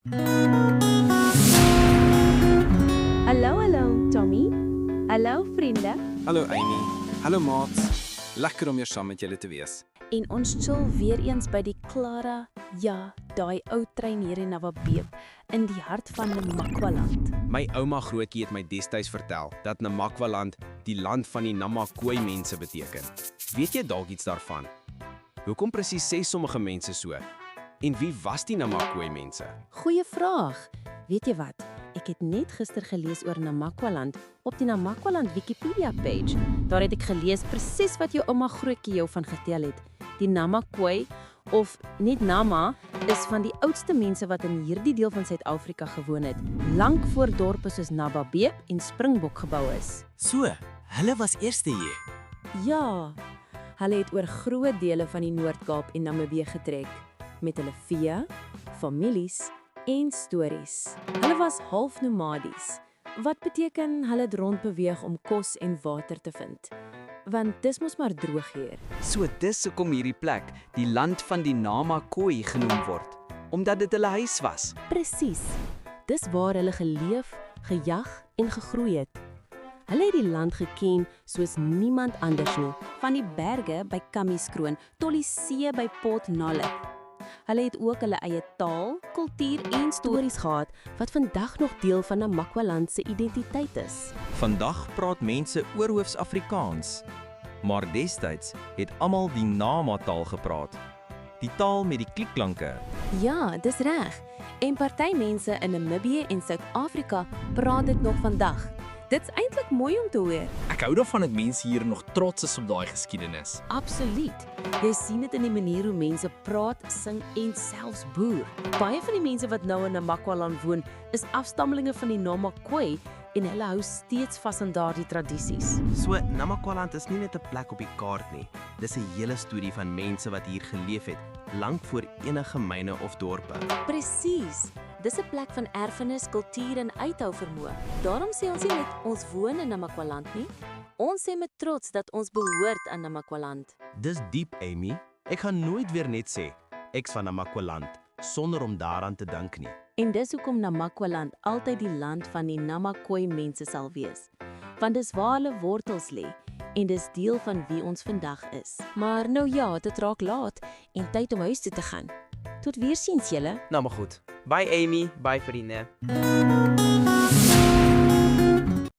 Hallo Tommy. Hallo vriende. Hallo Amy. Hallo maats. Lekker om weer saam met julle te wees. En ons chill weer eens by die Clara, ja, daai ou trein hier in Namabeep, in die hart van Namakwaland. My ouma grootjie het my destyds vertel dat Namakwaland die land van die Namakwa mense beteken. Weet jy dalk iets daarvan? Hoekom presies sê sommige mense so? En wie was die Namakwa mense? Goeie vraag. Weet jy wat? Ek het net gister gelees oor Namakwaland op die Namakwaland Wikipedia page. Daar het ek gelees presies wat jou ouma grootjie jou van vertel het. Die Namakwa, of net Nama, is van die oudste mense wat in hierdie deel van Suid-Afrika gewoon het, lank voor dorpe soos Namabeep en Springbok gebou is. So, hulle was eerste hier. Ja, hulle het oor groot dele van die Noord-Kaap en Namibië getrek, met hulle vee, families en stories. Hulle was half nomadies, wat beteken hulle het rondbeweeg om kos en water te vind. Want dis mos maar droog hier. So dis hoekom hierdie plek die land van die Namakwa genoem word, omdat dit hulle huis was. Presies. Dis waar hulle geleef, gejag en gegroei het. Hulle het die land geken soos niemand anders nie, van die berge by Kamieskroon tot die see by Port Nolloth. Hulle het ook hulle eie taal, kultuur en stories gehad wat vandag nog deel van Namakwaland se identiteit is. Vandag praat mense oorhoofs Afrikaans, maar destyds het almal die Nama-taal gepraat. Die taal met die kliklanke. Ja, dis reg. En party mense in Namibië en Suid-Afrika praat dit nog vandag. Dit's eintlik mooi om te hoor. Ek hou daarvan dat mense hier nog trots is op daai geskiedenis. Absoluut. Jy sien dit in die manier hoe mense praat, sing en selfs boer. Baie van die mense wat nou in Namakwaland woon, is afstammelinge van die Namakwa en hulle hou steeds vas aan daardie tradisies. So, Namakwaland is nie net 'n plek op die kaart nie. Dis 'n hele storie van mense wat hier geleef het, lank voor enige myne of dorpe. Presies. Dis 'n plek van erfenis, kultuur en uithou vermoë. Daarom sê ons nie net ons woon in Namakwaland nie. Ons sê met trots dat ons behoort aan Namakwaland. Dis diep, Amy. Ek gaan nooit weer net sê ek's van Namakwaland sonder om daaraan te dink nie. En dis hoekom Namakwaland altyd die land van die Namakwa mense sal wees. Want dis waar hulle wortels lê en dis deel van wie ons vandag is. Maar nou ja, dit raak laat en tyd om huis toe te gaan. Tot weersiens julle. Nou maar goed. Bye Amy, bye vriende.